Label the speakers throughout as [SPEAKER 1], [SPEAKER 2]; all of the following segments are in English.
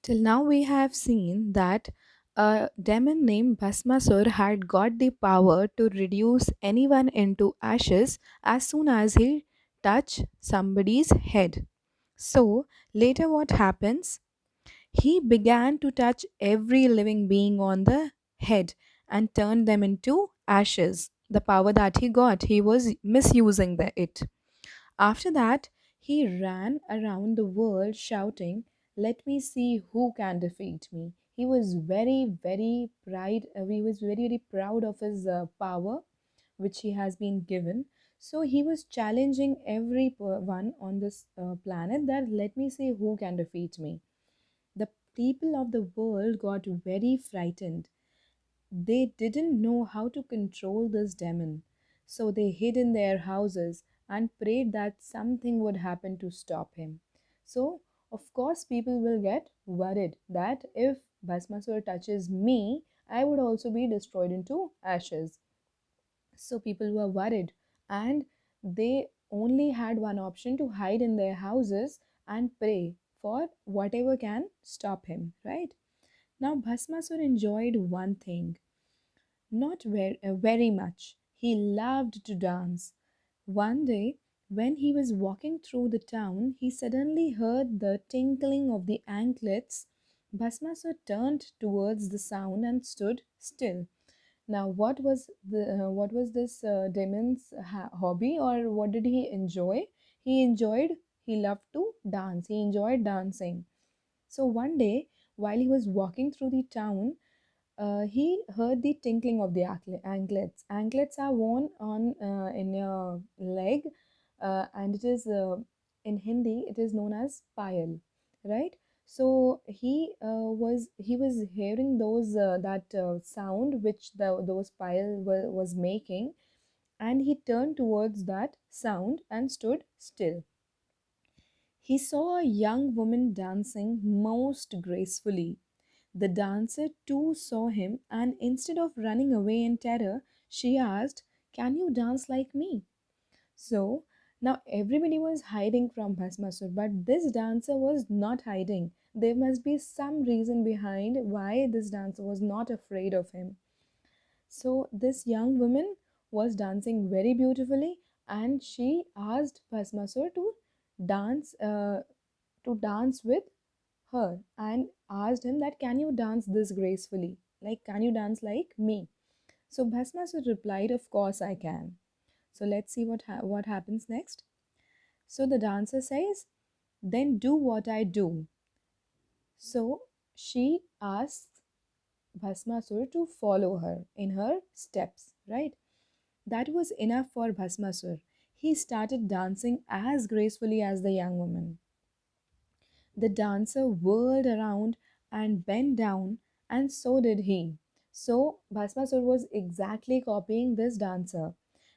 [SPEAKER 1] Till now, we have seen that a demon named Bhasmasur had got the power to reduce anyone into ashes as soon as he touched somebody's head. So, later, what happens? He began to touch every living being on the head and turned them into ashes. The power that he got, he was misusing it. After that, he ran around the world shouting, "Let me see who can defeat me." He was very proud of his power, which he has been given. So he was challenging everyone on this planet that let me see who can defeat me. The people of the world got very frightened. They didn't know how to control this demon, so they hid in their houses and prayed that something would happen to stop him. So, of course, people will get worried that if Bhasmasur touches me, I would also be destroyed into ashes. So, people were worried and they only had one option to hide in their houses and pray for whatever can stop him, right? Now, Bhasmasur enjoyed one thing not very much. He loved to dance. One day, when he was walking through the town, he suddenly heard the tinkling of the anklets. Bhasmasur turned towards the sound and stood still. Now, what was this demon's hobby, or what did he enjoy? He enjoyed. He loved to dance. He enjoyed dancing. So one day, while he was walking through the town, he heard the tinkling of the anklets. Anklets are worn on in your leg, and it is in Hindi it is known as payal, right? So he was hearing those that sound which those payal was making, and he turned towards that sound and stood still. He saw a young woman dancing most gracefully. The dancer too saw him, and instead of running away in terror, she asked, "Can you dance like me?" So now everybody was hiding from Bhasmasur, but this dancer was not hiding. There must be some reason behind why this dancer was not afraid of him. So this young woman was dancing very beautifully, and she asked Bhasmasur dance uh, to dance with her and asked him that can you dance this gracefully, like can you dance like me. So Bhasmasur replied, of course I can. So let's see what happens next. So the dancer says, then do what I do. So she asks Bhasmasur to follow her in her steps, right? That was enough for Bhasmasur. He started dancing as gracefully as the young woman. The dancer whirled around and bent down, and so did he. So Bhasmasur was exactly copying this dancer.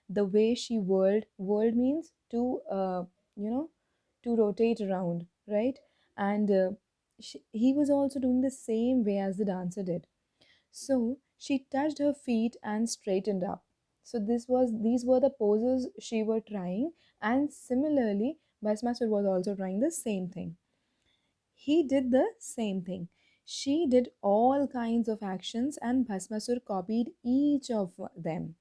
[SPEAKER 1] The way she whirled means you know, to rotate around, right? And he was also doing the same way as the dancer did. So she touched her feet and straightened up. So these were the poses she were trying, and similarly, Bhasmasur was also trying the same thing. He did the same thing. She did all kinds of actions and Bhasmasur copied each of them.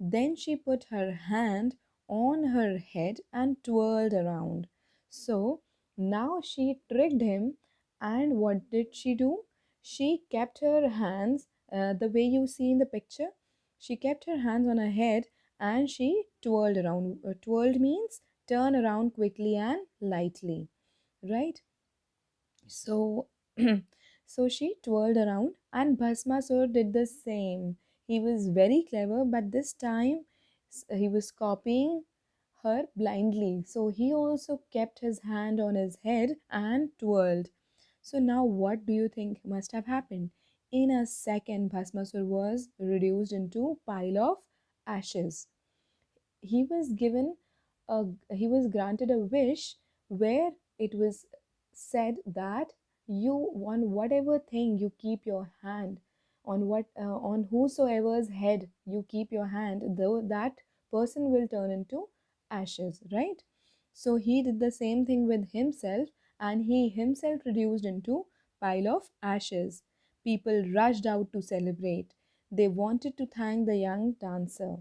[SPEAKER 1] Then she put her hand on her head and twirled around. So now she tricked him, and what did she do? She kept her hands the way you see in the picture. She kept her hands on her head and she twirled around. Twirled means turn around quickly and lightly, right? So, so she twirled around, and Bhasmasur did the same. He was very clever, but this time he was copying her blindly. So he also kept his hand on his head and twirled. So now, what do you think must have happened? In a second, Bhasmasur was reduced into pile of ashes. He was given he was granted a wish where it was said that you on whatever thing you keep your hand on whosoever's head you keep your hand, though that person will turn into ashes, right? So he did the same thing with himself, and he himself reduced into pile of ashes. People rushed out to celebrate. They wanted to thank the young dancer.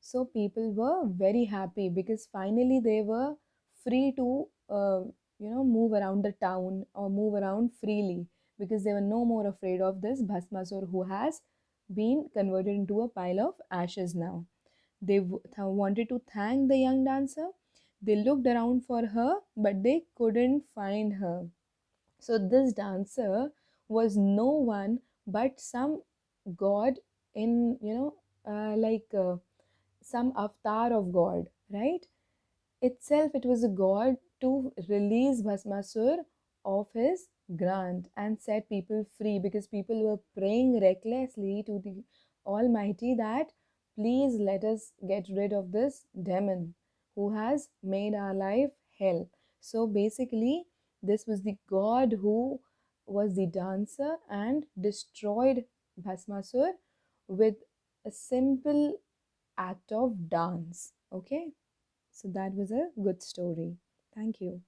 [SPEAKER 1] So people were very happy because finally they were free to, move around the town or move around freely, because they were no more afraid of this Bhasmasur who has been converted into a pile of ashes now. They wanted to thank the young dancer. They looked around for her, but they couldn't find her. So this dancer was no one but some god in, some avatar of God, right? Itself, it was a god to release Bhasmasur of his grant and set people free, because people were praying recklessly to the Almighty that please let us get rid of this demon who has made our life hell. So basically, this was the god who was the dancer and destroyed Bhasmasur with a simple act of dance. Okay, so that was a good story. Thank you.